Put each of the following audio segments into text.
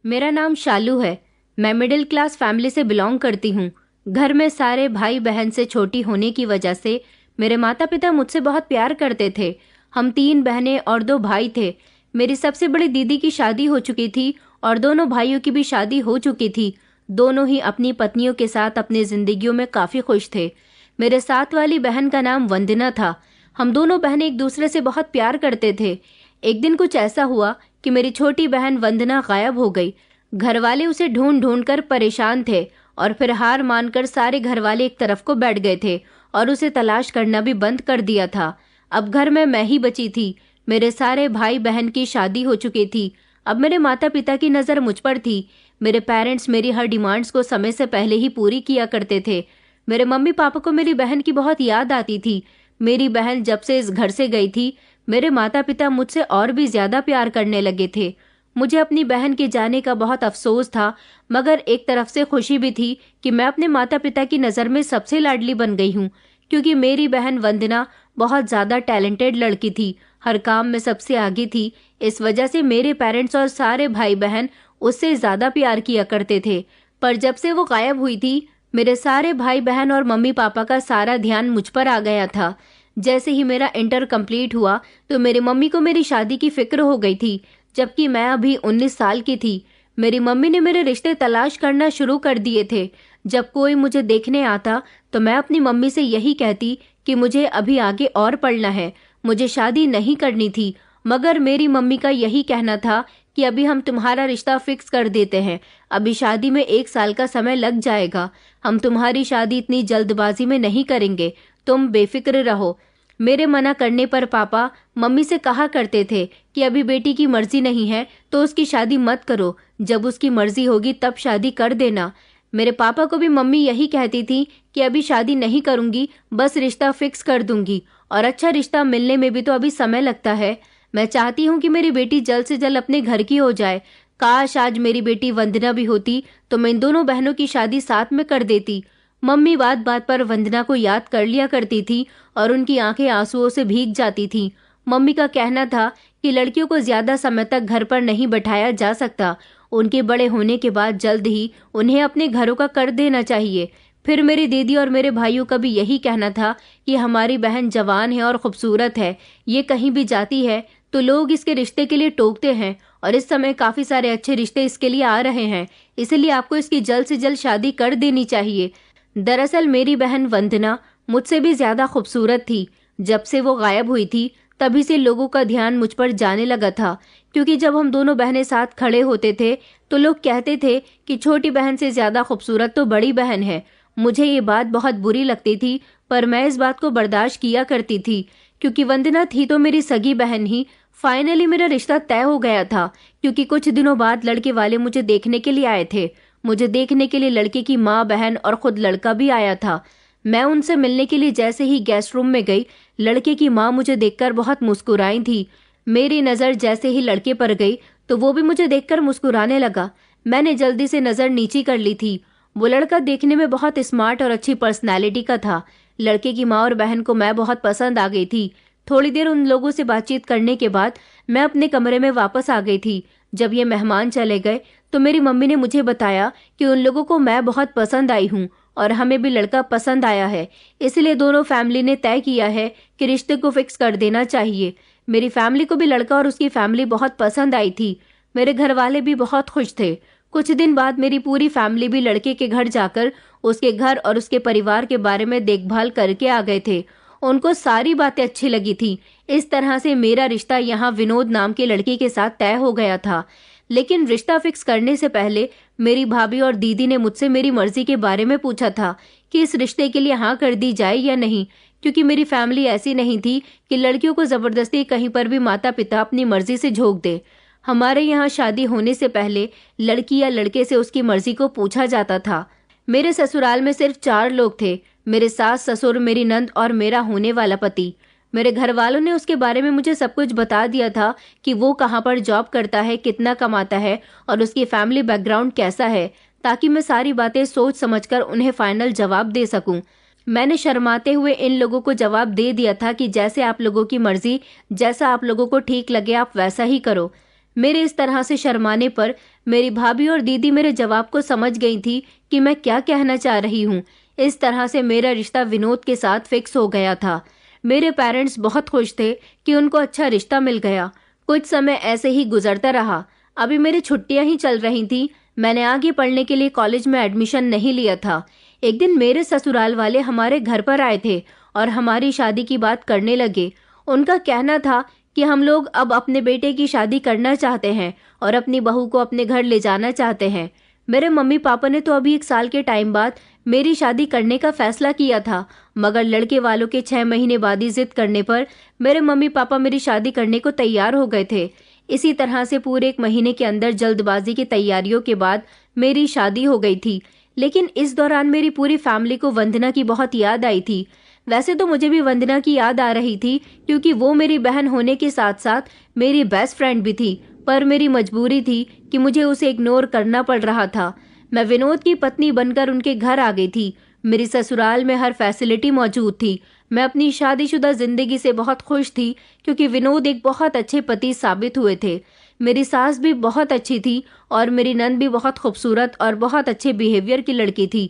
मेरा नाम शालू है। मैं मिडिल क्लास फैमिली से बिलोंग करती हूँ। घर में सारे भाई बहन से छोटी होने की वजह से मेरे माता पिता मुझसे बहुत प्यार करते थे। हम 3 बहनें और 2 भाई थे। मेरी सबसे बड़ी दीदी की शादी हो चुकी थी और दोनों भाइयों की भी शादी हो चुकी थी। दोनों ही अपनी पत्नियों के साथ अपनी जिंदगियों में काफी खुश थे। मेरे साथ वाली बहन का नाम वंदना था। हम दोनों बहनें एक दूसरे से बहुत प्यार करते थे। एक दिन कुछ ऐसा हुआ कि मेरी छोटी बहन वंदना गायब हो गई। घर वाले उसे ढूंढ ढूंढ कर परेशान थे और फिर हार मानकर सारे घर वाले एक तरफ को बैठ गए थे और उसे तलाश करना भी बंद कर दिया था। अब घर में मैं ही बची थी। मेरे सारे भाई बहन की शादी हो चुकी थी। अब मेरे माता पिता की नज़र मुझ पर थी। मेरे पेरेंट्स मेरी हर डिमांड्स को समय से पहले ही पूरी किया करते थे। मेरे मम्मी पापा को मेरी बहन की बहुत याद आती थी। मेरी बहन जब से इस घर से गई थी, मेरे माता पिता मुझसे और भी ज्यादा प्यार करने लगे थे। मुझे अपनी बहन के जाने का बहुत अफसोस था, मगर एक तरफ से खुशी भी थी कि मैं अपने माता पिता की नज़र में सबसे लाडली बन गई हूँ, क्योंकि मेरी बहन वंदना बहुत ज़्यादा टैलेंटेड लड़की थी, हर काम में सबसे आगे थी। इस वजह से मेरे पेरेंट्स और सारे भाई बहन उससे ज़्यादा प्यार किया करते थे। पर जब से वो गायब हुई थी, मेरे सारे भाई बहन और मम्मी पापा का सारा ध्यान मुझ पर आ गया था। जैसे ही मेरा इंटर कंप्लीट हुआ तो मेरी मम्मी को मेरी शादी की फिक्र हो गई थी, जबकि मैं अभी 19 साल की थी। मेरी मम्मी ने मेरे रिश्ते तलाश करना शुरू कर दिए थे। जब कोई मुझे देखने आता तो मैं अपनी मम्मी से यही कहती कि मुझे अभी आगे और पढ़ना है, मुझे शादी नहीं करनी थी। मगर मेरी मम्मी का यही कहना था कि अभी हम तुम्हारा रिश्ता फिक्स कर देते हैं, अभी शादी में 1 साल का समय लग जाएगा, हम तुम्हारी शादी इतनी जल्दबाजी में नहीं करेंगे, तुम बेफिक्र रहो। मेरे मना करने पर पापा मम्मी से कहा करते थे कि अभी बेटी की मर्जी नहीं है तो उसकी शादी मत करो, जब उसकी मर्जी होगी तब शादी कर देना। मेरे पापा को भी मम्मी यही कहती थी कि अभी शादी नहीं करूंगी, बस रिश्ता फिक्स कर दूंगी, और अच्छा रिश्ता मिलने में भी तो अभी समय लगता है। मैं चाहती हूँ कि मेरी बेटी जल्द से जल्द अपने घर की हो जाए। काश आज मेरी बेटी वंदना भी होती तो मैं इन दोनों बहनों की शादी साथ में कर देती। मम्मी बात बात पर वंदना को याद कर लिया करती थी और उनकी आंखें आंसुओं से भीग जाती थीं। मम्मी का कहना था कि लड़कियों को ज्यादा समय तक घर पर नहीं बैठाया जा सकता, उनके बड़े होने के बाद जल्द ही उन्हें अपने घरों का कर देना चाहिए। फिर मेरी दीदी और मेरे भाइयों का भी यही कहना था कि हमारी बहन जवान है और खूबसूरत है, ये कहीं भी जाती है तो लोग इसके रिश्ते के लिए टोकते हैं, और इस समय काफी सारे अच्छे रिश्ते इसके लिए आ रहे हैं, इसलिए आपको इसकी जल्द से जल्द शादी कर देनी चाहिए। दरअसल मेरी बहन वंदना मुझसे भी ज्यादा खूबसूरत थी। जब से वो गायब हुई थी तभी से लोगों का ध्यान मुझ पर जाने लगा था, क्योंकि जब हम दोनों बहनें साथ खड़े होते थे तो लोग कहते थे कि छोटी बहन से ज्यादा खूबसूरत तो बड़ी बहन है। मुझे ये बात बहुत बुरी लगती थी, पर मैं इस बात को बर्दाश्त किया करती थी, क्योंकि वंदना थी तो मेरी सगी बहन ही। फाइनली मेरा रिश्ता तय हो गया था, क्योंकि कुछ दिनों बाद लड़के वाले मुझे देखने के लिए आए थे। मुझे देखने के लिए लड़के की माँ, बहन और खुद लड़का भी आया था। मैं उनसे मिलने के लिए जैसे ही गेस्ट रूम में गई, लड़के की माँ मुझे देखकर बहुत मुस्कुराई थी। मेरी नज़र जैसे ही लड़के पर गई तो वो भी मुझे देखकर मुस्कुराने लगा। मैंने जल्दी से नज़र नीची कर ली थी। वो लड़का देखने में बहुत स्मार्ट और अच्छी पर्सनैलिटी का था। लड़के की माँ और बहन को मैं बहुत पसंद आ गई थी। थोड़ी देर उन लोगों से बातचीत करने के बाद मैं अपने कमरे में वापस आ गई थी। जब ये मेहमान चले गए तो मेरी मम्मी ने मुझे बताया कि उन लोगों को मैं बहुत पसंद आई हूँ और हमें भी लड़का पसंद आया है, इसलिए दोनों फैमिली ने तय किया है कि रिश्ते को फिक्स कर देना चाहिए। मेरी फैमिली को भी लड़का और उसकी फैमिली बहुत पसंद आई थी। मेरे घर वाले भी बहुत खुश थे। कुछ दिन बाद मेरी पूरी फैमिली भी लड़के के घर जाकर उसके घर और उसके परिवार के बारे में देखभाल करके आ गए थे। उनको सारी बातें अच्छी लगी थी। इस तरह से मेरा रिश्ता यहाँ विनोद नाम के लड़के के साथ तय हो गया था। लेकिन रिश्ता फिक्स करने से पहले मेरी भाभी और दीदी ने मुझसे मेरी मर्जी के बारे में पूछा था कि इस रिश्ते के लिए हाँ कर दी जाए या नहीं, क्योंकि मेरी फैमिली ऐसी नहीं थी कि लड़कियों को जबरदस्ती कहीं पर भी माता पिता अपनी मर्जी से झोंक दे। हमारे यहाँ शादी होने से पहले लड़की या लड़के से उसकी मर्जी को पूछा जाता था। मेरे ससुराल में सिर्फ 4 लोग थे, मेरे सास ससुर, मेरी नंद और मेरा होने वाला पति। मेरे घर वालों ने उसके बारे में मुझे सब कुछ बता दिया था कि वो कहाँ पर जॉब करता है, कितना कमाता है और उसकी फैमिली बैकग्राउंड कैसा है, ताकि मैं सारी बातें सोच समझकर उन्हें फाइनल जवाब दे सकूं। मैंने शर्माते हुए इन लोगों को जवाब दे दिया था कि जैसे आप लोगों की मर्जी, जैसा आप लोगों को ठीक लगे आप वैसा ही करो। मेरे इस तरह से शर्माने पर मेरी भाभी और दीदी मेरे जवाब को समझ गई थी कि मैं क्या कहना चाह रही हूँ। इस तरह से मेरा रिश्ता विनोद के साथ फिक्स हो गया था। मेरे पेरेंट्स बहुत खुश थे कि उनको अच्छा रिश्ता मिल गया। कुछ समय ऐसे ही गुजरता रहा। अभी मेरी छुट्टियां ही चल रही थी। मैंने आगे पढ़ने के लिए कॉलेज में एडमिशन नहीं लिया था। एक दिन मेरे ससुराल वाले हमारे घर पर आए थे और हमारी शादी की बात करने लगे। उनका कहना था कि हम लोग अब अपने बेटे की शादी करना चाहते हैं और अपनी बहू को अपने घर ले जाना चाहते हैं। मेरे मम्मी पापा ने तो अभी 1 साल के टाइम बाद मेरी शादी करने का फैसला किया था, मगर लड़के वालों के 6 महीने बाद ही जिद करने पर मेरे मम्मी पापा मेरी शादी करने को तैयार हो गए थे। इसी तरह से पूरे 1 महीने के अंदर जल्दबाजी की तैयारियों के बाद मेरी शादी हो गई थी। लेकिन इस दौरान मेरी पूरी फैमिली को वंदना की बहुत याद आई थी। वैसे तो मुझे भी वंदना की याद आ रही थी, क्योंकि वो मेरी बहन होने के साथ साथ मेरी बेस्ट फ्रेंड भी थी, पर मेरी मजबूरी थी कि मुझे उसे इग्नोर करना पड़ रहा था। मैं विनोद की पत्नी बनकर उनके घर आ गई थी। मेरी ससुराल में हर फैसिलिटी मौजूद थी। मैं अपनी शादीशुदा जिंदगी से बहुत खुश थी, क्योंकि विनोद एक बहुत अच्छे पति साबित हुए थे। मेरी सास भी बहुत अच्छी थी और मेरी नंद भी बहुत खूबसूरत और बहुत अच्छे बिहेवियर की लड़की थी।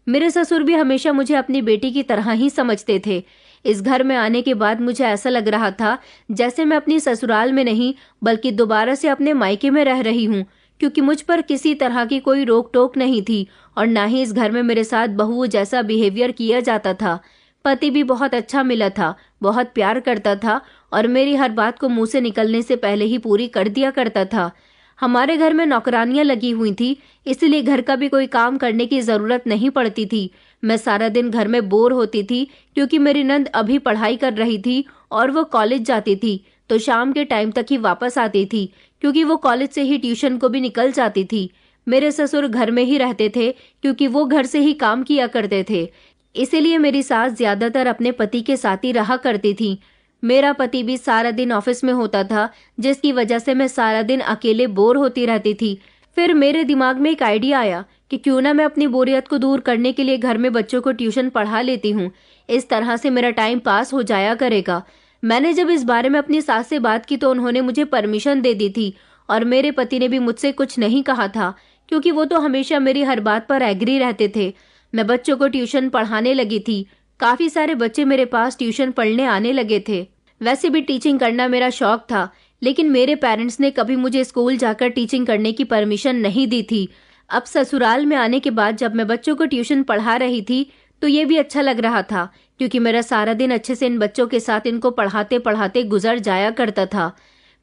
मेरे ससुर भी हमेशा मुझे अपनी बेटी की तरह ही समझते थे। इस घर में आने के बाद मुझे ऐसा लग रहा था जैसे मैं अपनी ससुराल में नहीं बल्कि दोबारा से अपने मायके में रह रही हूँ, क्योंकि मुझ पर किसी तरह की कोई रोक टोक नहीं थी और ना ही इस घर में मेरे साथ बहू जैसा बिहेवियर किया जाता था। पति भी बहुत अच्छा मिला था, बहुत प्यार करता था और मेरी हर बात को मुंह से निकलने से पहले ही पूरी कर दिया करता था। हमारे घर में नौकरानियां लगी हुई थी, इसलिए घर का भी कोई काम करने की जरूरत नहीं पड़ती थी। मैं सारा दिन घर में बोर होती थी, क्योंकि मेरी नंद अभी पढ़ाई कर रही थी और वो कॉलेज जाती थी, तो शाम के टाइम तक ही वापस आती थी, क्योंकि वो कॉलेज से ही ट्यूशन को भी निकल जाती थी। मेरे ससुर घर में ही रहते थे, क्योंकि वो घर से ही काम किया करते थे। इसीलिए मेरी सास ज्यादातर अपने पति के साथ ही रहा करती थी। मेरा पति भी सारा दिन ऑफिस में होता था, जिसकी वजह से मैं सारा दिन अकेले बोर होती रहती थी। फिर मेरे दिमाग में एक आइडिया आया कि क्यों ना मैं अपनी बोरियत को दूर करने के लिए घर में बच्चों को ट्यूशन पढ़ा लेती हूँ। इस तरह से मेरा टाइम पास हो जाया करेगा। मैंने जब इस बारे में अपनी सास से बात की तो उन्होंने मुझे परमिशन दे दी थी और मेरे पति ने भी मुझसे कुछ नहीं कहा था, क्योंकि वो तो हमेशा मेरी हर बात पर एग्री रहते थे। मैं बच्चों को ट्यूशन पढ़ाने लगी थी। काफी सारे बच्चे मेरे पास ट्यूशन पढ़ने आने लगे थे। वैसे भी टीचिंग करना मेरा शौक था, लेकिन मेरे पेरेंट्स ने कभी मुझे स्कूल जाकर टीचिंग करने की परमिशन नहीं दी थी। अब ससुराल में आने के बाद जब मैं बच्चों को ट्यूशन पढ़ा रही थी तो ये भी अच्छा लग रहा था, क्योंकि मेरा सारा दिन अच्छे से इन बच्चों के साथ इनको पढ़ाते पढ़ाते गुजर जाया करता था।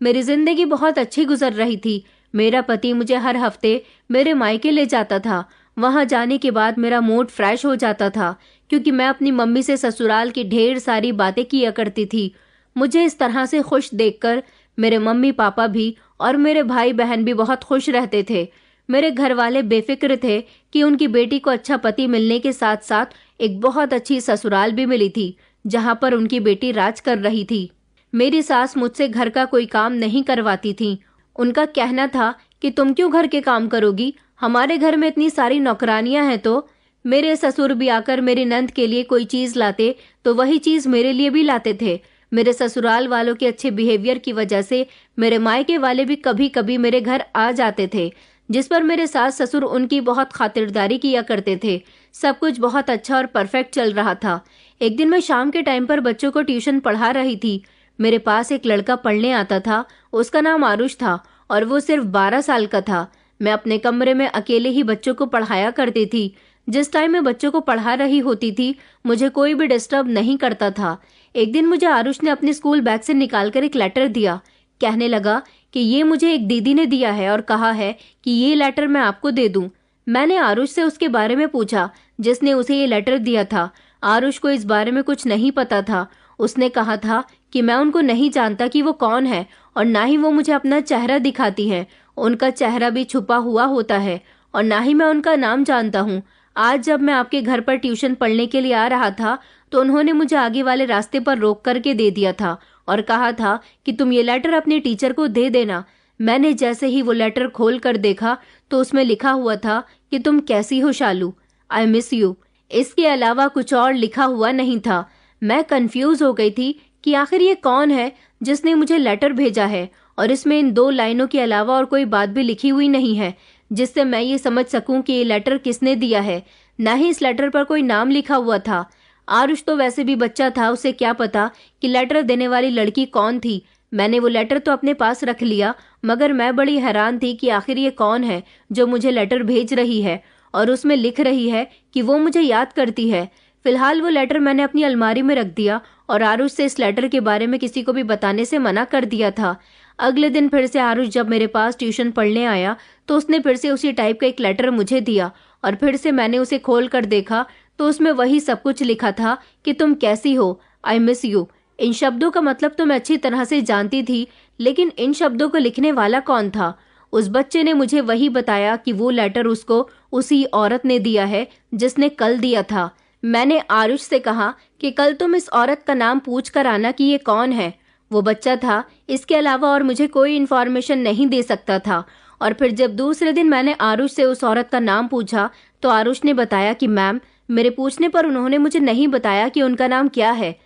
मेरी जिंदगी बहुत अच्छी गुजर रही थी। मेरा पति मुझे हर हफ्ते मेरे मायके ले जाता था। वहां जाने के बाद मेरा मूड फ्रेश हो जाता था, क्योंकि मैं अपनी मम्मी से ससुराल की ढेर सारी बातें किया करती थी। मुझे इस तरह से खुश देखकर मेरे मम्मी पापा भी और मेरे भाई बहन भी बहुत खुश रहते थे। मेरे घर वाले बेफिक्र थे कि उनकी बेटी को अच्छा पति मिलने के साथ साथ एक बहुत अच्छी ससुराल भी मिली थी, जहां पर उनकी बेटी राज कर रही थी। मेरी सास मुझसे घर का कोई काम नहीं करवाती थी। उनका कहना था कि तुम क्यों घर के काम करोगी, हमारे घर में इतनी सारी नौकरानियां हैं। तो मेरे ससुर भी आकर मेरी नंद के लिए कोई चीज लाते तो वही चीज मेरे लिए भी लाते थे। मेरे ससुराल वालों के अच्छे बिहेवियर की वजह से मेरे मायके वाले भी कभी कभी मेरे घर आ जाते थे, जिस पर मेरे सास ससुर उनकी बहुत खातिरदारी किया करते थे। सब कुछ बहुत अच्छा और परफेक्ट चल रहा था। एक दिन मैं शाम के टाइम पर बच्चों को ट्यूशन पढ़ा रही थी। मेरे पास एक लड़का पढ़ने आता था। उसका नाम आरुष था और वो सिर्फ 12 साल का था। मैं अपने कमरे में अकेले ही बच्चों को पढ़ाया करती थी। जिस टाइम मैं बच्चों को पढ़ा रही होती थी मुझे कोई भी डिस्टर्ब नहीं करता था। एक दिन मुझे आरुष ने अपने स्कूल बैग से निकालकर एक लेटर दिया। कहने लगा कि ये मुझे एक दीदी ने दिया है और कहा है कि ये लेटर मैं आपको दे दूं। मैंने आरुष से उसके बारे में पूछा जिसने उसे ये लेटर दिया था। आरुष को इस बारे में कुछ नहीं पता था। उसने कहा था कि मैं उनको नहीं जानता कि वो कौन है और ना ही वो मुझे अपना चेहरा दिखाती है। उनका चेहरा भी छुपा हुआ होता है और ना ही मैं उनका नाम जानता हूँ। आज जब मैं आपके घर पर ट्यूशन पढ़ने के लिए आ रहा था तो उन्होंने मुझे आगे वाले रास्ते पर रोक करके दे दिया था और कहा था कि तुम ये लेटर अपने टीचर को दे देना। मैंने जैसे ही वो लेटर खोल कर देखा तो उसमें लिखा हुआ था कि तुम कैसी हो शालू, आई मिस यू। इसके अलावा कुछ और लिखा हुआ नहीं था। मैं कंफ्यूज हो गई थी कि आखिर ये कौन है जिसने मुझे लेटर भेजा है और इसमें इन 2 लाइनों के अलावा और कोई बात भी लिखी हुई नहीं है जिससे मैं ये समझ सकूं कि ये लेटर किसने दिया है। ना ही इस लेटर पर कोई नाम लिखा हुआ था। आरुष तो वैसे भी बच्चा था, उसे क्या पता कि लेटर देने वाली लड़की कौन थी। मैंने वो लेटर तो अपने पास रख लिया, मगर मैं बड़ी हैरान थी कि आखिर ये कौन है जो मुझे लेटर भेज रही है और उसमें लिख रही है कि वो मुझे याद करती है। फिलहाल वो लेटर मैंने अपनी अलमारी में रख दिया और आरुष से इस लेटर के बारे में किसी को भी बताने से मना कर दिया था। अगले दिन फिर से आरुष जब मेरे पास ट्यूशन पढ़ने आया तो उसने फिर से उसी टाइप का एक लेटर मुझे दिया और फिर से मैंने उसे खोल कर देखा तो उसमें वही सब कुछ लिखा था कि तुम कैसी हो, आई मिस यू। इन शब्दों का मतलब तो मैं अच्छी तरह से जानती थी, लेकिन इन शब्दों को लिखने वाला कौन था? उस बच्चे ने मुझे वही बताया कि वो लेटर उसको उसी औरत ने दिया है जिसने कल दिया था। मैंने आरुष से कहा कि कल तुम इस औरत का नाम पूछ कर आना कि ये कौन है। वो बच्चा था, इसके अलावा और मुझे कोई इन्फॉर्मेशन नहीं दे सकता था। और फिर जब दूसरे दिन मैंने आरुष से उस औरत का नाम पूछा तो आरुष ने बताया कि मैम, मेरे पूछने पर उन्होंने मुझे नहीं बताया कि उनका नाम क्या है।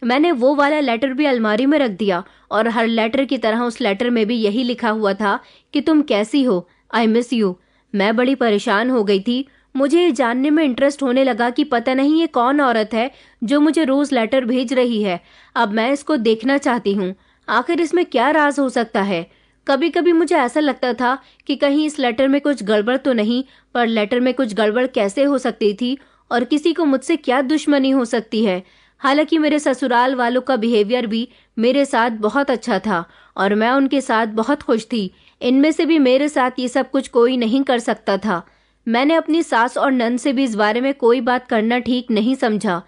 मैंने वो वाला लेटर भी अलमारी में रख दिया और हर लेटर की तरह उस लेटर में भी यही लिखा हुआ था कि तुम कैसी हो, आई मिस यू। मैं बड़ी परेशान हो गई थी। मुझे ये जानने में इंटरेस्ट होने लगा कि पता नहीं ये कौन औरत है जो मुझे रोज लेटर भेज रही है। अब मैं इसको देखना चाहती हूँ, आखिर इसमें क्या राज हो सकता है। कभी कभी मुझे ऐसा लगता था कि कहीं इस लेटर में कुछ गड़बड़ तो नहीं, पर लेटर में कुछ गड़बड़ कैसे हो सकती थी और किसी को मुझसे क्या दुश्मनी हो सकती है। हालांकि मेरे ससुराल वालों का बिहेवियर भी मेरे साथ बहुत अच्छा था और मैं उनके साथ बहुत खुश थी। इनमें से भी मेरे साथ ये सब कुछ कोई नहीं कर सकता था। मैंने अपनी सास और नंद से भी इस बारे में कोई बात करना ठीक नहीं समझा।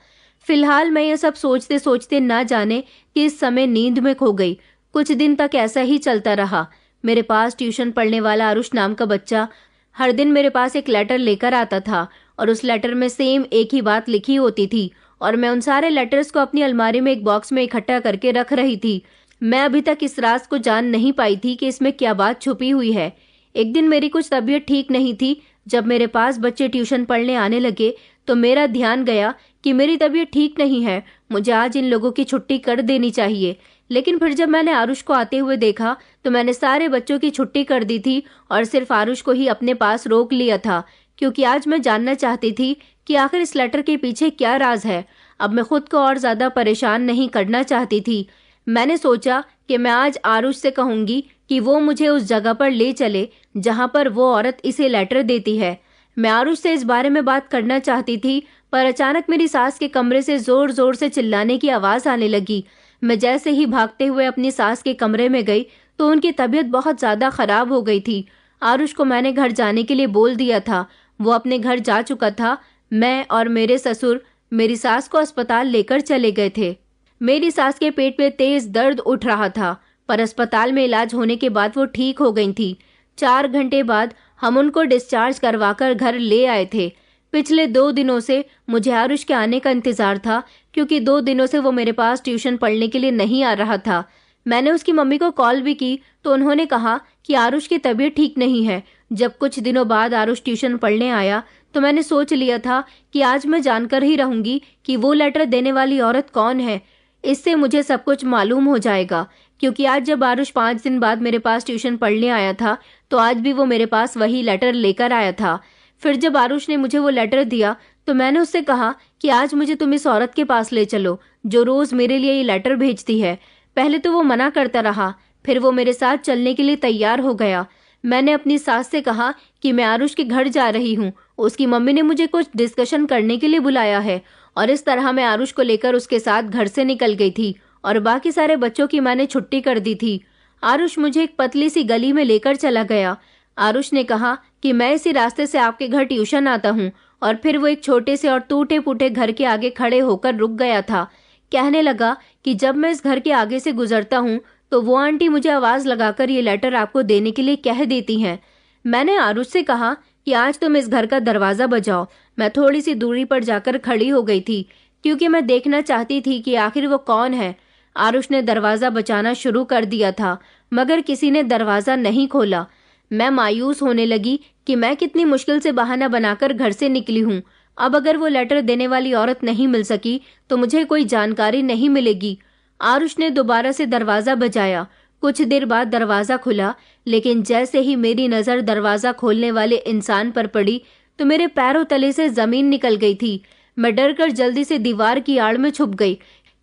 फिलहाल मैं ये सब सोचते सोचते ना जाने कि इस समय नींद में खो गई। कुछ दिन तक ऐसा ही चलता रहा। मेरे पास ट्यूशन पढ़ने वाला आरुष नाम का बच्चा हर दिन मेरे पास एक लेटर लेकर आता था और उस लेटर में सेम एक ही बात लिखी होती थी और मैं उन सारे लेटर्स को अपनी अलमारी में एक बॉक्स में इकट्ठा करके रख रही थी। मैं अभी तक इस राज को जान नहीं पाई थी कि इसमें क्या बात छुपी हुई है। एक दिन मेरी कुछ तबीयत ठीक नहीं थी। जब मेरे पास बच्चे ट्यूशन पढ़ने आने लगे तो मेरा ध्यान गया कि मेरी तबीयत ठीक नहीं है, मुझे आज इन लोगों की छुट्टी कर देनी चाहिए। लेकिन फिर जब मैंने आरुष को आते हुए देखा तो मैंने सारे बच्चों की छुट्टी कर दी थी और सिर्फ आरुष को ही अपने पास रोक लिया था, क्योंकि आज मैं जानना चाहती थी कि आखिर इस लेटर के पीछे क्या राज है। अब मैं खुद को और ज्यादा परेशान नहीं करना चाहती थी। मैंने सोचा कि मैं आज आरुष से कहूंगी कि वो मुझे उस जगह पर ले चले जहां पर वो औरत इसे लेटर देती है। मैं आरुष से इस बारे में बात करना चाहती थी, पर अचानक मेरी सास के कमरे से जोर जोर से चिल्लाने की आवाज आने लगी। मैं जैसे ही भागते हुए अपनी सास के कमरे में गई तो उनकी तबीयत बहुत ज्यादा खराब हो गई थी। आरुष को मैंने घर जाने के लिए बोल दिया था, वो अपने घर जा चुका था। मैं और मेरे ससुर मेरी सास को अस्पताल लेकर चले गए थे। मेरी सास के पेट में तेज दर्द उठ रहा था, पर अस्पताल में इलाज होने के बाद वो ठीक हो गई थी। 4 घंटे बाद हम उनको डिस्चार्ज करवाकर घर ले आए थे। पिछले 2 दिनों से मुझे आरुष के आने का इंतजार था, क्योंकि 2 दिनों से वो मेरे पास ट्यूशन पढ़ने के लिए नहीं आ रहा था। मैंने उसकी मम्मी को कॉल भी की तो उन्होंने कहा कि आरुष की तबीयत ठीक नहीं है। जब कुछ दिनों बाद आरुष ट्यूशन पढ़ने आया तो मैंने सोच लिया था कि आज मैं जानकर ही रहूंगी कि वो लेटर देने वाली औरत कौन है। इससे मुझे सब कुछ मालूम हो जाएगा, क्योंकि आज जब आरुष 5 दिन बाद मेरे पास ट्यूशन पढ़ने आया था तो आज भी वो मेरे पास वही लेटर लेकर आया था। फिर जब आरुष ने मुझे वो लेटर दिया तो मैंने उससे कहा कि आज मुझे तुम इस औरत के पास ले चलो जो रोज मेरे लिए ये लेटर भेजती है। पहले तो वो मना करता रहा, फिर वो मेरे साथ चलने के लिए तैयार हो गया। मैंने अपनी सास से कहा कि मैं आरुष के घर जा रही हूँ, उसकी मम्मी ने मुझे कुछ डिस्कशन करने के लिए बुलाया है। और इस तरह मैं आरुष को लेकर उसके साथ घर से निकल गई थी और बाकी सारे बच्चों की मैंने छुट्टी कर दी थी। आरुष मुझे एक पतली सी गली में लेकर चला गया। आरुष ने कहा कि मैं इसी रास्ते से आपके घर ट्यूशन आता हूँ, और फिर वो एक छोटे से और टूटे फूटे घर के आगे खड़े होकर रुक गया था। कहने लगा कि जब मैं इस घर के आगे से गुजरता हूँ तो वो आंटी मुझे आवाज लगाकर ये लेटर आपको देने के लिए कह देती हैं। मैंने आरुष से कहा कि आज तुम इस घर का दरवाजा बजाओ। मैं थोड़ी सी दूरी पर जाकर खड़ी हो गई थी, क्योंकि मैं देखना चाहती थी कि आखिर वो कौन है। आरुष ने दरवाजा बजाना शुरू कर दिया था, मगर किसी ने दरवाजा नहीं खोला। मैं मायूस होने लगी कि मैं कितनी मुश्किल से बहाना बनाकर घर से निकली हूँ। अब अगर वो लेटर देने वाली औरत नहीं मिल सकी तो मुझे कोई जानकारी नहीं मिलेगी। आरुष ने दोबारा से दरवाजा बजाया। कुछ देर बाद दरवाज़ा खुला, लेकिन जैसे ही मेरी नज़र दरवाज़ा खोलने वाले इंसान पर पड़ी तो मेरे पैरों तले से ज़मीन निकल गई थी। मैं डर कर जल्दी से दीवार की आड़ में छुप गई,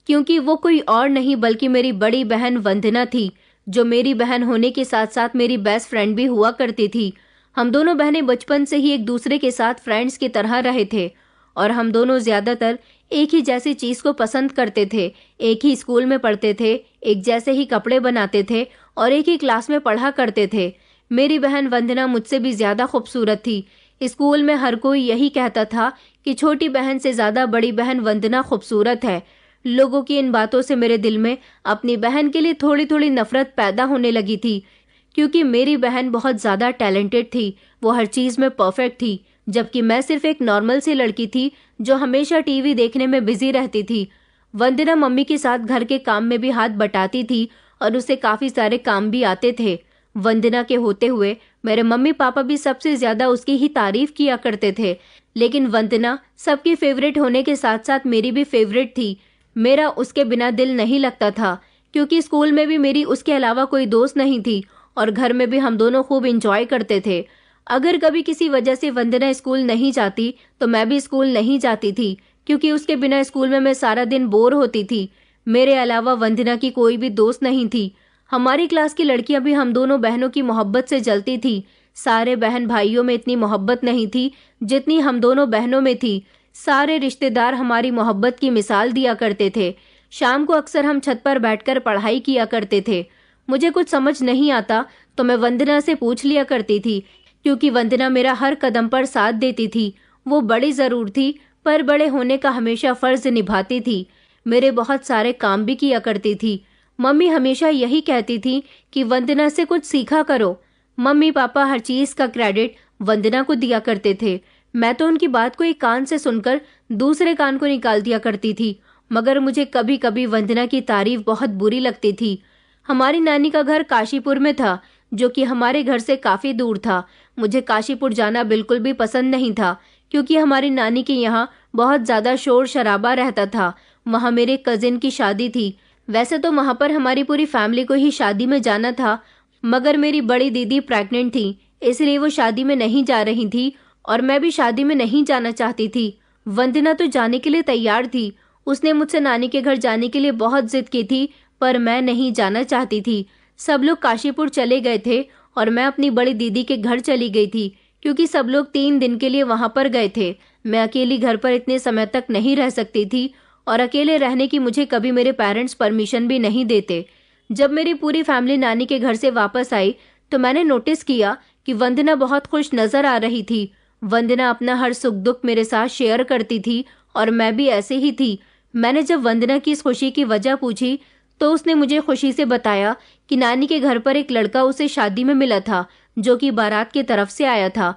क्योंकि वो कोई और नहीं बल्कि मेरी बड़ी बहन वंदना थी, जो मेरी बहन होने के साथ साथ मेरी बेस्ट फ्रेंड भी हुआ करती थी। हम दोनों बहनें बचपन से ही एक दूसरे के साथ फ्रेंड्स की तरह रहे थे और हम दोनों ज़्यादातर एक ही जैसी चीज़ को पसंद करते थे, एक ही स्कूल में पढ़ते थे, एक जैसे ही कपड़े बनाते थे और एक ही क्लास में पढ़ा करते थे। मेरी बहन वंदना मुझसे भी ज़्यादा खूबसूरत थी। स्कूल में हर कोई यही कहता था कि छोटी बहन से ज़्यादा बड़ी बहन वंदना खूबसूरत है। लोगों की इन बातों से मेरे दिल में अपनी बहन के लिए थोड़ी थोड़ी नफरत पैदा होने लगी थी, क्योंकि मेरी बहन बहुत ज़्यादा टैलेंटेड थी। वो हर चीज़ में परफेक्ट थी, जबकि मैं सिर्फ एक नॉर्मल सी लड़की थी जो हमेशा टीवी देखने में बिजी रहती थी। वंदना मम्मी के साथ घर के काम में भी हाथ बटाती थी और उसे काफ़ी सारे काम भी आते थे। वंदना के होते हुए मेरे मम्मी पापा भी सबसे ज़्यादा उसकी ही तारीफ किया करते थे, लेकिन वंदना सबकी फेवरेट होने के साथ साथ मेरी भी फेवरेट थी। मेरा उसके बिना दिल नहीं लगता था, क्योंकि स्कूल में भी मेरी उसके अलावा कोई दोस्त नहीं थी और घर में भी हम दोनों खूब इंजॉय करते थे। अगर कभी किसी वजह से वंदना स्कूल नहीं जाती तो मैं भी स्कूल नहीं जाती थी, क्योंकि उसके बिना स्कूल में मैं सारा दिन बोर होती थी। मेरे अलावा वंदना की कोई भी दोस्त नहीं थी। हमारी क्लास की लड़कियां भी हम दोनों बहनों की मोहब्बत से जलती थी। सारे बहन भाइयों में इतनी मोहब्बत नहीं थी जितनी हम दोनों बहनों में थी। सारे रिश्तेदार हमारी मोहब्बत की मिसाल दिया करते थे। शाम को अक्सर हम छत पर बैठकर पढ़ाई किया करते थे। मुझे कुछ समझ नहीं आता तो मैं वंदना से पूछ लिया करती थी, क्योंकि वंदना मेरा हर कदम पर साथ देती थी। वो बड़ी ज़रूर थी, पर बड़े होने का हमेशा फ़र्ज निभाती थी। मेरे बहुत सारे काम भी किया करती थी। मम्मी हमेशा यही कहती थी कि वंदना से कुछ सीखा करो। मम्मी पापा हर चीज़ का क्रेडिट वंदना को दिया करते थे। मैं तो उनकी बात को एक कान से सुनकर दूसरे कान को निकाल दिया करती थी, मगर मुझे कभी कभी वंदना की तारीफ बहुत बुरी लगती थी। हमारी नानी का घर काशीपुर में था, जो कि हमारे घर से काफ़ी दूर था। मुझे काशीपुर जाना बिल्कुल भी पसंद नहीं था, क्योंकि हमारी नानी के यहाँ बहुत ज़्यादा शोर शराबा रहता था। वहाँ मेरे कजिन की शादी थी। वैसे तो वहाँ पर हमारी पूरी फैमिली को ही शादी में जाना था, मगर मेरी बड़ी दीदी प्रेग्नेंट थी, इसलिए वो शादी में नहीं जा रही थी और मैं भी शादी में नहीं जाना चाहती थी। वंदना तो जाने के लिए तैयार थी। उसने मुझसे नानी के घर जाने के लिए बहुत जिद की थी, पर मैं नहीं जाना चाहती थी। सब लोग काशीपुर चले गए थे और मैं अपनी बड़ी दीदी के घर चली गई थी, क्योंकि सब लोग 3 दिन के लिए वहां पर गए थे। मैं अकेली घर पर इतने समय तक नहीं रह सकती थी और अकेले रहने की मुझे कभी मेरे पेरेंट्स परमिशन भी नहीं देते। जब मेरी पूरी फैमिली नानी के घर से वापस आई तो मैंने नोटिस किया कि वंदना बहुत खुश नजर आ रही थी। वंदना अपना हर सुख दुख मेरे साथ शेयर करती थी और मैं भी ऐसे ही थी। मैंने जब वंदना की इस खुशी की वजह पूछी तो उसने मुझे खुशी से बताया कि नानी के घर पर एक लड़का उसे शादी में मिला था, जो कि बारात की तरफ से आया था।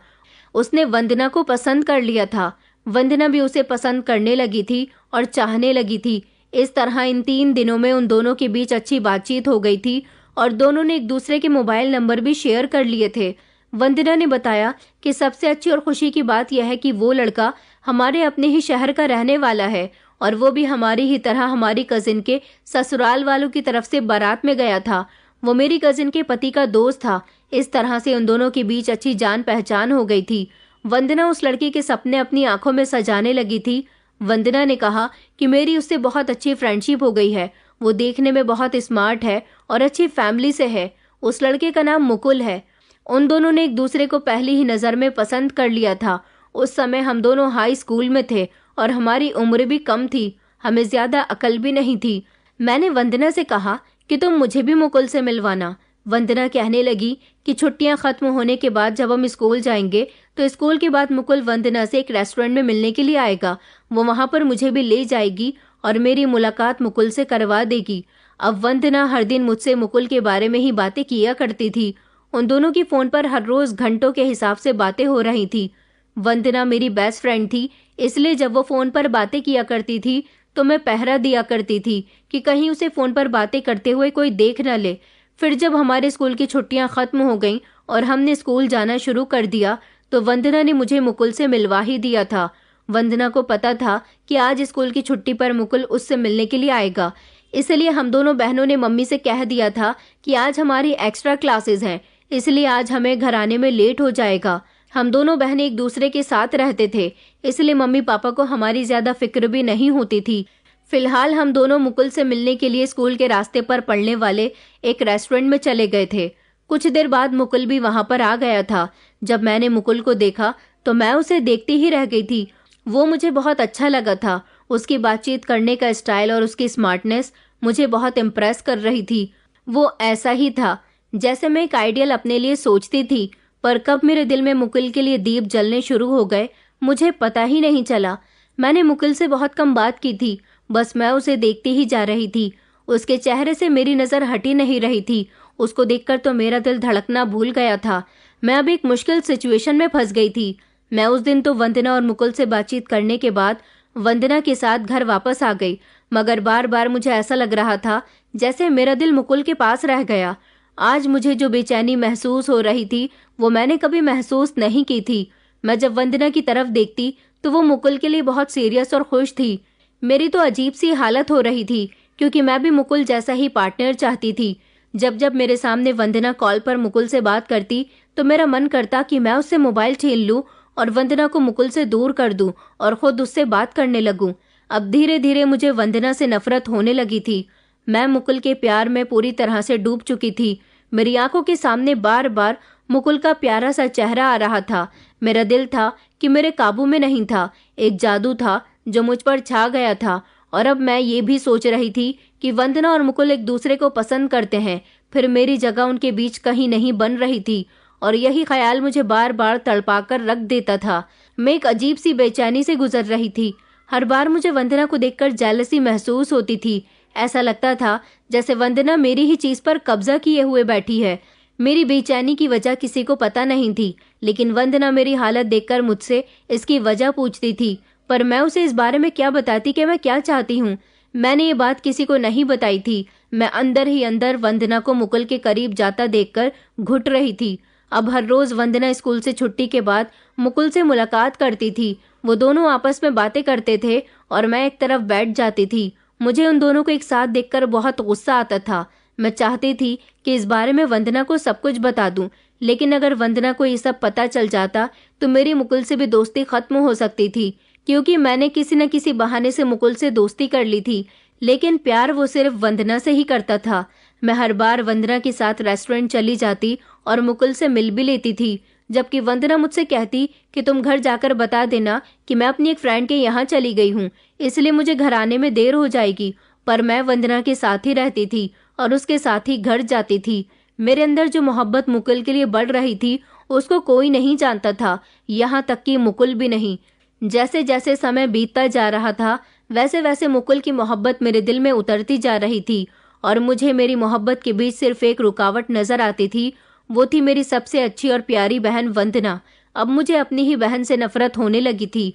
उसने वंदना को पसंद कर लिया था। वंदना भी उसे पसंद करने लगी थी और चाहने लगी थी। इस तरह इन 3 दिनों में उन दोनों के बीच अच्छी बातचीत हो गई थी और दोनों ने एक दूसरे के मोबाइल नंबर भी शेयर कर लिए थे। वंदना ने बताया कि सबसे अच्छी और खुशी की बात यह है कि वो लड़का हमारे अपने ही शहर का रहने वाला है और वो भी हमारी ही तरह हमारी कजिन के ससुराल वालों की तरफ से बारात में गया था। वो मेरी कजिन के पति का दोस्त था। इस तरह से उन दोनों के बीच अच्छी जान पहचान हो गई थी। वंदना उस लड़के के सपने अपनी आंखों में सजाने लगी थी। वंदना ने कहा कि मेरी उससे बहुत अच्छी फ्रेंडशिप हो गई है। वो देखने में बहुत स्मार्ट है और अच्छी फैमिली से है। उस लड़के का नाम मुकुल है। उन दोनों ने एक दूसरे को पहली ही नज़र में पसंद कर लिया था। उस समय हम दोनों हाई स्कूल में थे और हमारी उम्र भी कम थी। हमें ज़्यादा अकल भी नहीं थी। मैंने वंदना से कहा कि तुम मुझे भी मुकुल से मिलवाना। वंदना कहने लगी कि छुट्टियां खत्म होने के बाद जब हम स्कूल जाएंगे तो स्कूल के बाद मुकुल वंदना से एक रेस्टोरेंट में मिलने के लिए आएगा। वो वहां पर मुझे भी ले जाएगी और मेरी मुलाकात मुकुल से करवा देगी। अब वंदना हर दिन मुझसे मुकुल के बारे में ही बातें किया करती थी। उन दोनों की फ़ोन पर हर रोज़ घंटों के हिसाब से बातें हो रही थी। वंदना मेरी बेस्ट फ्रेंड थी, इसलिए जब वो फ़ोन पर बातें किया करती थी तो मैं पहरा दिया करती थी कि कहीं उसे फ़ोन पर बातें करते हुए कोई देख न ले। फिर जब हमारे स्कूल की छुट्टियां खत्म हो गईं और हमने स्कूल जाना शुरू कर दिया तो वंदना ने मुझे मुकुल से मिलवा ही दिया था। वंदना को पता था कि आज स्कूल की छुट्टी पर मुकुल उससे मिलने के लिए आएगा, इसलिए हम दोनों बहनों ने मम्मी से कह दिया था कि आज हमारी एक्स्ट्रा क्लासेस हैं, इसलिए आज हमें घर आने में लेट हो जाएगा। हम दोनों बहनें एक दूसरे के साथ रहते थे, इसलिए मम्मी पापा को हमारी ज्यादा फिक्र भी नहीं होती थी। फिलहाल हम दोनों मुकुल से मिलने के लिए स्कूल के रास्ते पर पड़ने वाले एक रेस्टोरेंट में चले गए थे। कुछ देर बाद मुकुल भी वहां पर आ गया था। जब मैंने मुकुल को देखा तो मैं उसे देखती ही रह गई थी। वो मुझे बहुत अच्छा लगा था। उसकी बातचीत करने का स्टाइल और उसकी स्मार्टनेस मुझे बहुत इम्प्रेस कर रही थी। वो ऐसा ही था जैसे मैं एक आइडियल अपने लिए सोचती थी, पर कब मेरे दिल में मुकुल के लिए दीप जलने शुरू हो गए मुझे पता ही नहीं चला। मैंने मुकुल से बहुत कम बात की थी, बस मैं उसे देखती ही जा रही थी। उसके चेहरे से मेरी नजर हटी नहीं रही थी। उसको देखकर तो मेरा दिल धड़कना भूल गया था। मैं अब एक मुश्किल सिचुएशन में फंस गई थी। मैं उस दिन तो वंदना और मुकुल से बातचीत करने के बाद वंदना के साथ घर वापस आ गई, मगर बार बार मुझे ऐसा लग रहा था जैसे मेरा दिल मुकुल के पास रह गया। आज मुझे जो बेचैनी महसूस हो रही थी वो मैंने कभी महसूस नहीं की थी। मैं जब वंदना की तरफ देखती तो वो मुकुल के लिए बहुत सीरियस और खुश थी। मेरी तो अजीब सी हालत हो रही थी, क्योंकि मैं भी मुकुल जैसा ही पार्टनर चाहती थी। जब जब मेरे सामने वंदना कॉल पर मुकुल से बात करती तो मेरा मन करता कि मैं उससे मोबाइल छीन लूं और वंदना को मुकुल से दूर कर दूं और खुद उससे बात करने लगूं। अब धीरे धीरे मुझे वंदना से नफरत होने लगी थी। मैं मुकुल के प्यार में पूरी तरह से डूब चुकी थी। मेरी आंखों के सामने बार बार मुकुल का प्यारा सा चेहरा आ रहा था। मेरा दिल था कि मेरे काबू में नहीं था। एक जादू था जो मुझ पर छा गया था। और अब मैं ये भी सोच रही थी कि वंदना और मुकुल एक दूसरे को पसंद करते हैं, फिर मेरी जगह उनके बीच कहीं नहीं बन रही थी, और यही ख्याल मुझे बार बार तड़पाकर रख देता था। मैं एक अजीब सी बेचैनी से गुजर रही थी। हर बार मुझे वंदना को देखकर जेलसी महसूस होती थी। ऐसा लगता था जैसे वंदना मेरी ही चीज पर कब्जा किए हुए बैठी है। मेरी बेचैनी की वजह किसी को पता नहीं थी, लेकिन वंदना मेरी हालत देखकर मुझसे इसकी वजह पूछती थी, पर मैं उसे इस बारे में क्या बताती कि मैं क्या चाहती हूँ। मैंने ये बात किसी को नहीं बताई थी। मैं अंदर ही अंदर वंदना को मुकुल के करीब जाता देखकर घुट रही थी। अब हर रोज वंदना स्कूल से छुट्टी के बाद मुकुल से मुलाकात करती थी। वो दोनों आपस में बातें करते थे और मैं एक तरफ बैठ जाती थी। मुझे उन दोनों को एक साथ देखकर बहुत गुस्सा आता था। मैं चाहती थी कि इस बारे में वंदना को सब कुछ बता दूं, लेकिन अगर वंदना को ये सब पता चल जाता तो मेरी मुकुल से भी दोस्ती खत्म हो सकती थी, क्योंकि मैंने किसी न किसी बहाने से मुकुल से दोस्ती कर ली थी। लेकिन प्यार वो सिर्फ वंदना से ही करता था। मैं हर बार वंदना के साथ रेस्टोरेंट चली जाती और मुकुल से मिल भी लेती थी, जबकि वंदना मुझसे कहती कि तुम घर जाकर बता देना कि मैं अपनी एक फ्रेंड के यहाँ चली गई हूँ, इसलिए मुझे घर आने में देर हो जाएगी। पर मैं वंदना के साथ ही रहती थी और उसके साथ ही घर जाती थी। मेरे अंदर जो मोहब्बत मुकुल के लिए बढ़ रही थी उसको कोई नहीं जानता था, यहाँ तक कि मुकुल भी नहीं। जैसे जैसे समय बीतता जा रहा था वैसे वैसे मुकुल की मोहब्बत मेरे दिल में उतरती जा रही थी, और मुझे मेरी मोहब्बत के बीच सिर्फ एक रुकावट नजर आती थी। वो थी मेरी सबसे अच्छी और प्यारी बहन वंदना। अब मुझे अपनी ही बहन से नफरत होने लगी थी।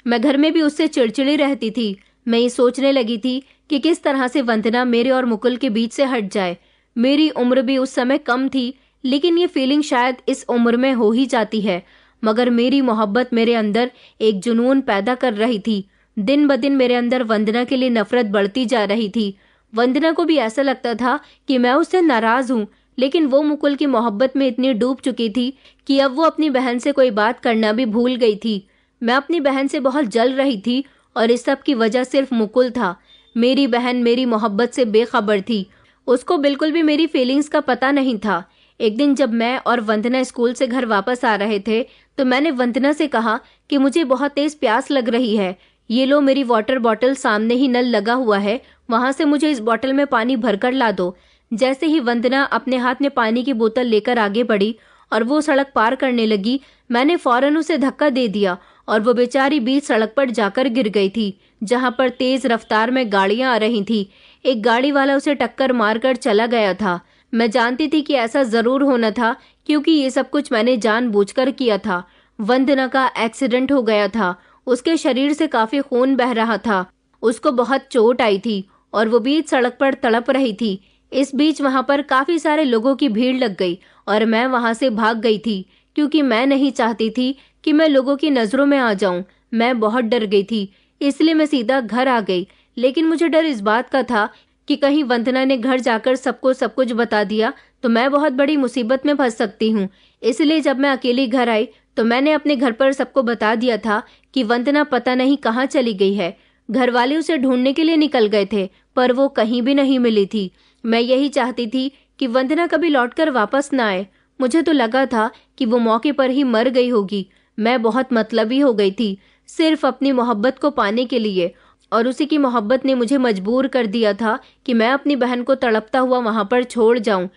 मैं घर में भी उससे चिड़चिड़ी रहती थी। मैं ये सोचने लगी थी कि किस तरह से वंदना मेरे और मुकुल के बीच से हट जाए। मेरी उम्र भी उस समय कम थी, लेकिन ये फीलिंग शायद इस उम्र में हो ही जाती है। मगर मेरी मोहब्बत मेरे अंदर एक जुनून पैदा कर रही थी। दिन ब दिन मेरे अंदर वंदना के लिए नफरत बढ़ती जा रही थी। वंदना को भी ऐसा लगता था कि मैं उससे नाराज हूँ, लेकिन वो मुकुल की मोहब्बत में इतनी डूब चुकी थी कि अब वो अपनी बहन से कोई बात करना भी भूल गई थी। मैं अपनी बहन से बहुत जल रही थी और इस सब की वजह सिर्फ मुकुल था। मेरी बहन मेरी मोहब्बत से बेखबर थी। उसको बिल्कुल भी मेरी फीलिंग्स का पता नहीं था। एक दिन जब मैं और वंदना स्कूल से घर वापस आ रहे थे तो मैंने वंदना से कहा कि मुझे बहुत तेज प्यास लग रही है। ये लो, मेरी वाटर बॉटल सामने ही नल लगा हुआ है, वहां से मुझे इस बॉटल में पानी भरकर ला दो। जैसे ही वंदना अपने हाथ में पानी की बोतल लेकर आगे बढ़ी और वो सड़क पार करने लगी, मैंने फौरन उसे धक्का दे दिया और वो बेचारी बीच सड़क पर जाकर गिर गई थी, जहां पर तेज रफ्तार में गाड़ियां आ रही थी। एक गाड़ी वाला उसे टक्कर मारकर चला गया था। मैं जानती थी कि ऐसा जरूर होना था, क्योंकि ये सब कुछ मैंने जानबूझकर किया था। वंदना का एक्सीडेंट हो गया था। उसके शरीर से काफी खून बह रहा था। उसको बहुत चोट आई थी और वो बीच सड़क पर तड़प रही थी। इस बीच वहां पर काफी सारे लोगों की भीड़ लग गई और मैं वहां से भाग गई थी, क्योंकि मैं नहीं चाहती थी कि मैं लोगों की नजरों में आ जाऊं। मैं बहुत डर गई थी, इसलिए मैं सीधा घर आ गई। लेकिन मुझे डर इस बात का था कि कहीं वंदना ने घर जाकर सबको सब कुछ बता दिया तो मैं बहुत बड़ी मुसीबत में फंस सकती हूँ। इसलिए जब मैं अकेली घर आई तो मैंने अपने घर पर सबको बता दिया था कि वंदना पता नहीं कहाँ चली गई है। घर वाले उसे ढूंढने के लिए निकल गए थे, पर वो कहीं भी नहीं मिली थी। मैं यही चाहती थी कि वंदना कभी लौटकर वापस न आए। मुझे तो लगा था कि वो मौके पर ही मर गई होगी। मैं बहुत मतलबी हो गई थी, सिर्फ अपनी मोहब्बत को पाने के लिए, और उसी की मोहब्बत ने मुझे मजबूर कर दिया था कि मैं अपनी बहन को तड़पता हुआ वहां पर छोड़ जाऊं।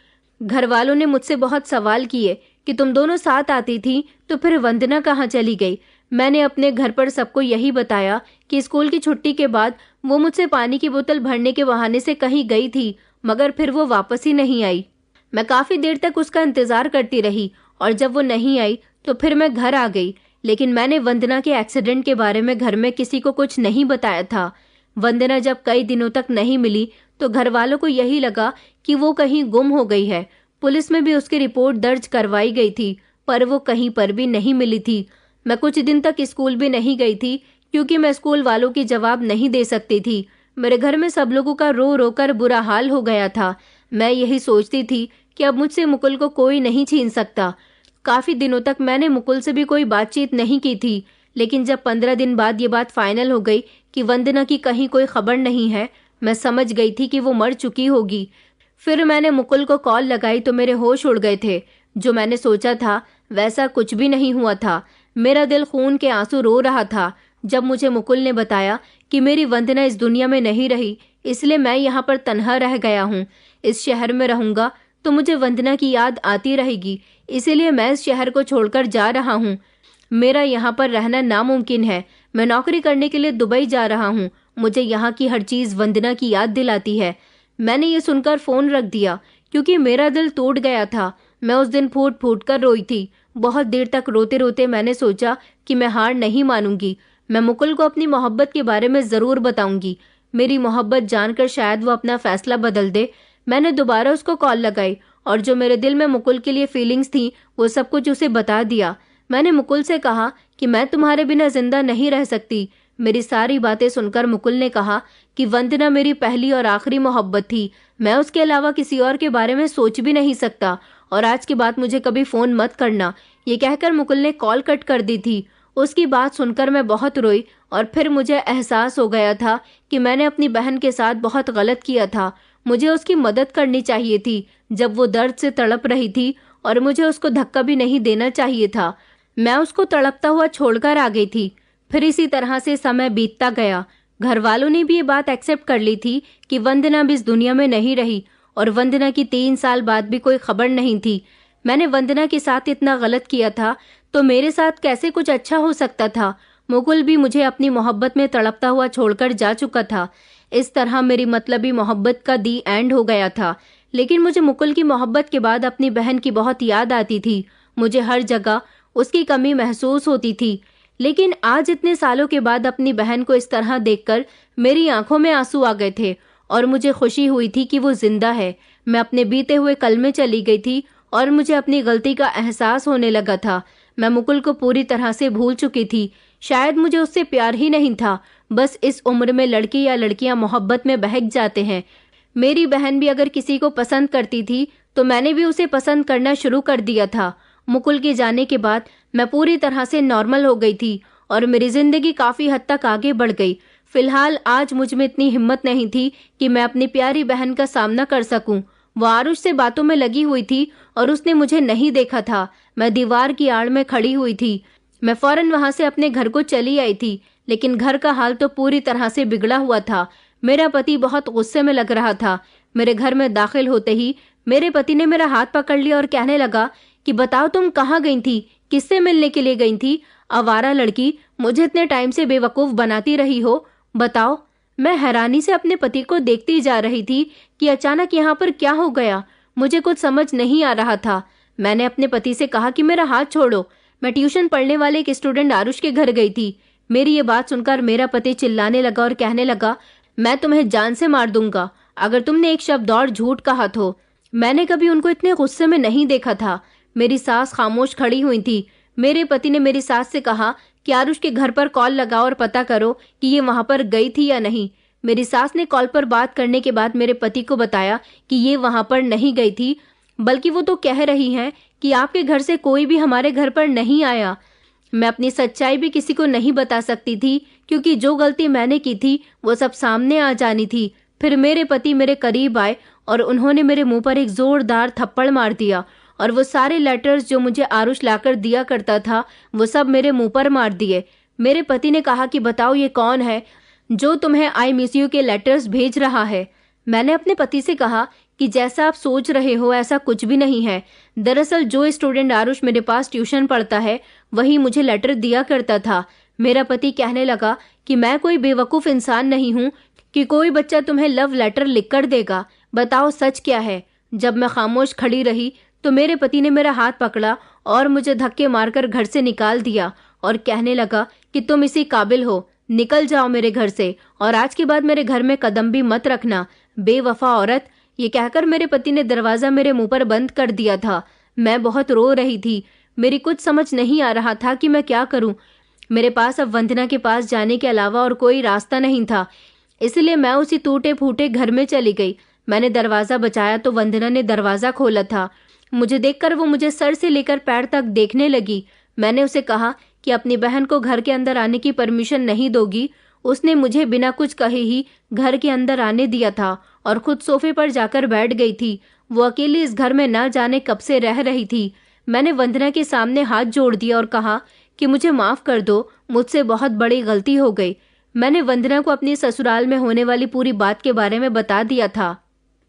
घर वालों ने मुझसे बहुत सवाल किए कि तुम दोनों साथ आती थी तो फिर वंदना कहाँ चली गई। मैंने अपने घर पर सबको यही बताया कि स्कूल की छुट्टी के बाद वो मुझसे पानी की बोतल भरने के बहाने से कहीं गई थी, मगर फिर वो वापस ही नहीं आई। मैं काफी देर तक उसका इंतजार करती रही और जब वो नहीं आई तो फिर मैं घर आ गई। लेकिन मैंने वंदना के एक्सीडेंट के बारे में घर में किसी को कुछ नहीं बताया था। वंदना जब कई दिनों तक नहीं मिली तो घर वालों को यही लगा कि वो कहीं गुम हो गई है। पुलिस में भी उसकी रिपोर्ट दर्ज करवाई गई थी, पर वो कहीं पर भी नहीं मिली थी। मैं कुछ दिन तक स्कूल भी नहीं गई थी क्योंकि मैं स्कूल वालों की जवाब नहीं दे सकती थी। मेरे घर में सब लोगों का रो रो कर बुरा हाल हो गया था। मैं यही सोचती थी कि अब मुझसे मुकुल को कोई नहीं छीन सकता। काफी दिनों तक मैंने मुकुल से भी कोई बातचीत नहीं की थी, लेकिन जब 15 दिन बाद ये बात फाइनल हो गई कि वंदना की कहीं कोई खबर नहीं है, मैं समझ गई थी कि वो मर चुकी होगी। फिर मैंने मुकुल को कॉल लगाई तो मेरे होश उड़ गए थे। जो मैंने सोचा था वैसा कुछ भी नहीं हुआ था। मेरा दिल खून के आंसू रो रहा था जब मुझे मुकुल ने बताया कि मेरी वंदना इस दुनिया में नहीं रही, इसलिए मैं यहाँ पर तन्हा रह गया हूँ। इस शहर में रहूंगा तो मुझे वंदना की याद आती रहेगी, इसीलिए मैं इस शहर को छोड़कर जा रहा हूँ। मेरा यहाँ पर रहना नामुमकिन है। मैं नौकरी करने के लिए दुबई जा रहा हूँ। मुझे यहाँ की हर चीज वंदना की याद दिलाती है। मैंने ये सुनकर फोन रख दिया क्योंकि मेरा दिल टूट गया था। मैं उस दिन फूट फूट कर रोई थी। बहुत देर तक रोते रोते मैंने सोचा कि मैं हार नहीं मानूंगी। मैं मुकुल को अपनी मोहब्बत के बारे में जरूर बताऊंगी। मेरी मोहब्बत जानकर शायद वो अपना फैसला बदल दे। मैंने दोबारा उसको कॉल लगाई और जो मेरे दिल में मुकुल के लिए फीलिंग्स थी वो सब कुछ उसे बता दिया। मैंने मुकुल से कहा कि मैं तुम्हारे बिना जिंदा नहीं रह सकती। मेरी सारी बातें सुनकर मुकुल ने कहा कि वंदना मेरी पहली और आखिरी मोहब्बत थी। मैं उसके अलावा किसी और के बारे में सोच भी नहीं सकता और आज के बाद मुझे कभी फोन मत करना। ये कहकर मुकुल ने कॉल कट कर दी थी। उसकी बात सुनकर मैं बहुत रोई और फिर मुझे एहसास हो गया था कि मैंने अपनी बहन के साथ बहुत गलत किया था। मुझे उसकी मदद करनी चाहिए थी जब वो दर्द से तड़प रही थी और मुझे उसको धक्का भी नहीं देना चाहिए था। मैं उसको तड़पता हुआ छोड़कर आ गई थी। फिर इसी तरह से समय बीतता गया। घर वालों ने भी ये बात एक्सेप्ट कर ली थी कि वंदना भी इस दुनिया में नहीं रही और वंदना की 3 साल बाद भी कोई खबर नहीं थी। मैंने वंदना के साथ इतना गलत किया था तो मेरे साथ कैसे कुछ अच्छा हो सकता था। मुकुल भी मुझे अपनी मोहब्बत में तड़पता हुआ छोड़कर जा चुका था। इस तरह मेरी मतलबी मोहब्बत का दी एंड हो गया था। लेकिन मुझे मुकुल की मोहब्बत के बाद अपनी बहन की बहुत याद आती थी। मुझे हर जगह उसकी कमी महसूस होती थी। लेकिन आज इतने सालों के बाद अपनी बहन को इस तरह देखकर मेरी आंखों में आंसू आ गए थे और मुझे खुशी हुई थी कि वो जिंदा है। मैं अपने बीते हुए कल में चली गई थी और मुझे अपनी गलती का एहसास होने लगा था। मैं मुकुल को पूरी तरह से भूल चुकी थी। शायद मुझे उससे प्यार ही नहीं था। बस इस उम्र में लड़की या लड़कियां मोहब्बत में बहक जाते हैं। मेरी बहन भी अगर किसी को पसंद करती थी तो मैंने भी उसे पसंद करना शुरू कर दिया था। मुकुल के जाने के बाद मैं पूरी तरह से नॉर्मल हो गई थी और मेरी जिंदगी काफी हद तक आगे बढ़ गई। फिलहाल आज मुझ में इतनी हिम्मत नहीं थी कि मैं अपनी प्यारी बहन का सामना कर सकूं। वो आरुष से बातों में लगी हुई थी और उसने मुझे नहीं देखा था। मैं दीवार की आड़ में खड़ी हुई थी। मैं फौरन वहां से अपने घर को चली आई थी, लेकिन घर का हाल तो पूरी तरह से बिगड़ा हुआ था। मेरा पति बहुत गुस्से में लग रहा था। मेरे घर में दाखिल होते ही मेरे पति ने मेरा हाथ पकड़ लिया और कहने लगा कि बताओ तुम कहाँ गई थी, किससे मिलने के लिए गई थी? आवारा लड़की, मुझे इतने टाइम से बेवकूफ बनाती रही हो। बताओ। मैं हैरानी से अपने पति को देखती जा रही थी कि अचानक यहाँ पर क्या हो गया। मुझे कुछ समझ नहीं आ रहा था। मैंने अपने पति से कहा कि मेरा हाथ छोड़ो। मैं ट्यूशन पढ़ने वाले एक स्टूडेंट आरुष के घर गई थी। मेरी ये बात सुनकर मेरा पति चिल्लाने लगा और कहने लगा, मैं तुम्हें जान से मार दूंगा अगर तुमने एक शब्द और झूठ कहा तो। मैंने कभी उनको इतने गुस्से में नहीं देखा था। मेरी सास खामोश खड़ी हुई थी। मेरे पति ने मेरी सास से कहा कि आरुष के घर पर कॉल लगाओ और पता करो कि ये वहां पर गई थी या नहीं। मेरी सास ने कॉल पर बात करने के बाद मेरे पति को बताया कि ये वहां पर नहीं गई थी, बल्कि वो तो कह रही हैं कि आपके घर से कोई भी हमारे घर पर नहीं आया। मैं अपनी सच्चाई भी किसी को नहीं बता सकती थी, क्योंकि जो गलती मैंने की थी वो सब सामने आ जानी थी। फिर मेरे पति मेरे करीब आए और उन्होंने मेरे मुंह पर एक जोरदार थप्पड़ मार दिया और वो सारे लेटर्स जो मुझे आरुष लाकर दिया करता था वो सब मेरे मुंह पर मार दिए। मेरे पति ने कहा कि बताओ ये कौन है जो तुम्हें आई मिस यू के लेटर्स भेज रहा है। मैंने अपने पति से कहा कि जैसा आप सोच रहे हो ऐसा कुछ भी नहीं है। दरअसल जो स्टूडेंट आरुष मेरे पास ट्यूशन पढ़ता है वही मुझे लेटर दिया करता था। मेरा पति कहने लगा कि मैं कोई बेवकूफ़ इंसान नहीं हूँ कि कोई बच्चा तुम्हें लव लेटर लिख कर देगा। बताओ सच क्या है। जब मैं खामोश खड़ी रही तो मेरे पति ने मेरा हाथ पकड़ा और मुझे धक्के मारकर घर से निकाल दिया और कहने लगा कि तुम इसी काबिल हो, निकल जाओ मेरे घर से और आज के बाद मेरे घर में कदम भी मत रखना, बेवफा औरत। ये कहकर मेरे पति ने दरवाजा मेरे मुंह पर बंद कर दिया था। मैं बहुत रो रही थी। मेरी कुछ समझ नहीं आ रहा था कि मैं क्या करूं। मेरे पास अब वंदना के पास जाने के अलावा और कोई रास्ता नहीं था, इसलिए मैं उसी टूटे फूटे घर में चली गई। मैंने दरवाजा बचाया तो वंदना ने दरवाजा खोला था। मुझे देखकर वो मुझे सर से लेकर पैर तक देखने लगी। मैंने उसे कहा कि अपनी बहन को घर के अंदर आने की परमिशन नहीं दोगी। उसने मुझे बिना कुछ कहे ही घर के अंदर आने दिया था और खुद सोफे पर जाकर बैठ गई थी। वो अकेली इस घर में न जाने कब से रह रही थी। मैंने वंदना के सामने हाथ जोड़ दिया और कहा कि मुझे माफ कर दो, मुझसे बहुत बड़ी गलती हो गई। मैंने वंदना को अपनी ससुराल में होने वाली पूरी बात के बारे में बता दिया था।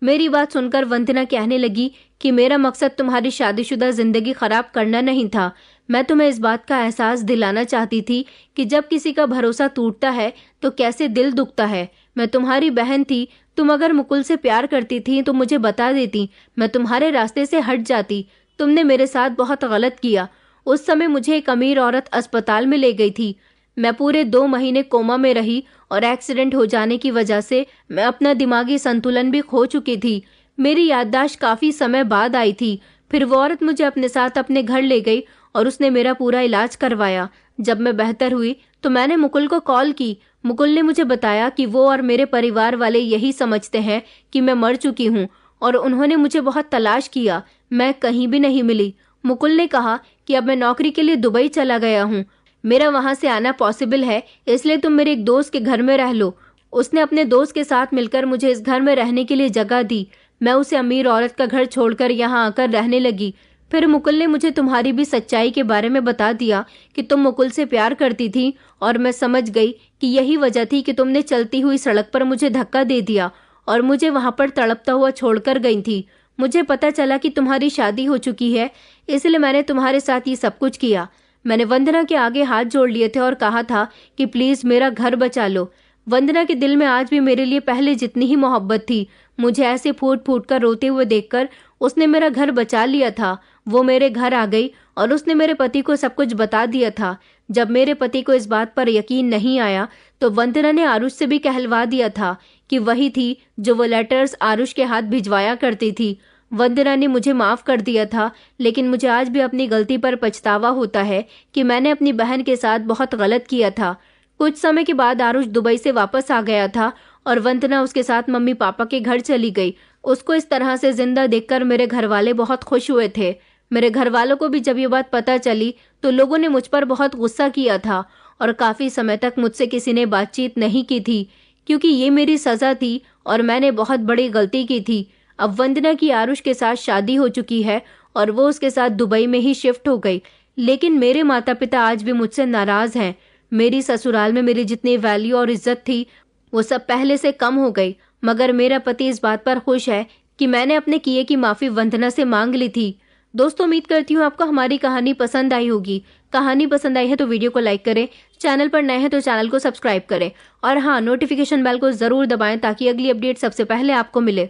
मेरी बात सुनकर वंदना कहने लगी कि मेरा मकसद तुम्हारी शादीशुदा जिंदगी खराब करना नहीं था। मैं तुम्हें इस बात का एहसास दिलाना चाहती थी कि जब किसी का भरोसा टूटता है तो कैसे दिल दुखता है। मैं तुम्हारी बहन थी। तुम अगर मुकुल से प्यार करती थी तो मुझे बता देती, मैं तुम्हारे रास्ते से हट जाती। तुमने मेरे साथ बहुत गलत किया। उस समय मुझे एक अमीर औरत अस्पताल में ले गई थी। मैं पूरे 2 महीने कोमा में रही और एक्सीडेंट हो जाने की वजह से मैं अपना दिमागी संतुलन भी खो चुकी थी। मेरी याददाश्त काफी समय बाद आई थी। फिर वो औरत मुझे अपने साथ अपने घर ले गई और उसने मेरा पूरा इलाज करवाया। जब मैं बेहतर हुई तो मैंने मुकुल को कॉल की। मुकुल ने मुझे बताया कि वो और मेरे परिवार वाले यही समझते हैं कि मैं मर चुकी हूँ और उन्होंने मुझे बहुत तलाश किया, मैं कहीं भी नहीं मिली। मुकुल ने कहा कि अब मैं नौकरी के लिए दुबई चला गया हूँ, मेरा वहां से आना पॉसिबल है, इसलिए तुम मेरे एक दोस्त के घर में रह लो। उसने अपने दोस्त के साथ मिलकर मुझे इस घर में रहने के लिए जगह दी। मैं उसे अमीर औरत का घर छोड़कर यहाँ आकर रहने लगी। फिर मुकुल ने मुझे तुम्हारी भी सच्चाई के बारे में बता दिया कि तुम मुकुल से प्यार करती थी और मैं समझ गई कि यही वजह थी कि तुमने चलती हुई सड़क पर मुझे धक्का दे दिया और मुझे वहां पर तड़पता हुआ छोड़कर गई थी। मुझे पता चला कि तुम्हारी शादी हो चुकी है, इसलिए मैंने तुम्हारे साथ ये सब कुछ किया। मैंने वंदना के आगे हाथ जोड़ लिए थे और कहा था कि प्लीज मेरा घर बचा लो। वंदना के दिल में आज भी मेरे लिए पहले जितनी ही मोहब्बत थी। मुझे ऐसे फूट फूट कर रोते हुए देखकर उसने मेरा घर बचा लिया था। वो मेरे घर आ गई और उसने मेरे पति को सब कुछ बता दिया था। जब मेरे पति को इस बात पर यकीन नहीं आया तो वंदना ने आरुष से भी कहलवा दिया था कि वही थी जो वो लेटर्स आरुष के हाथ भिजवाया करती थी। वंदना ने मुझे माफ कर दिया था, लेकिन मुझे आज भी अपनी गलती पर पछतावा होता है कि मैंने अपनी बहन के साथ बहुत गलत किया था। कुछ समय के बाद आरुष दुबई से वापस आ गया था और वंदना उसके साथ मम्मी पापा के घर चली गई। उसको इस तरह से जिंदा देखकर मेरे घर वाले बहुत खुश हुए थे। मेरे घर वालों को भी जब ये बात पता चली तो लोगों ने मुझ पर बहुत गुस्सा किया था और काफी समय तक मुझसे किसी ने बातचीत नहीं की थी, क्योंकि ये मेरी सजा थी और मैंने बहुत बड़ी गलती की थी। अब वंदना की आरुष के साथ शादी हो चुकी है और वो उसके साथ दुबई में ही शिफ्ट हो गई, लेकिन मेरे माता पिता आज भी मुझसे नाराज हैं। मेरी ससुराल में मेरी जितनी वैल्यू और इज्जत थी वो सब पहले से कम हो गई, मगर मेरा पति इस बात पर खुश है कि मैंने अपने किए की माफी वंदना से मांग ली थी। दोस्तों, उम्मीद करती हूँ आपको हमारी कहानी पसंद आई होगी। कहानी पसंद आई है तो वीडियो को लाइक करें, चैनल पर नए हैं तो चैनल को सब्सक्राइब करें और हाँ, नोटिफिकेशन बेल को जरूर दबाएं ताकि अगली अपडेट सबसे पहले आपको मिले।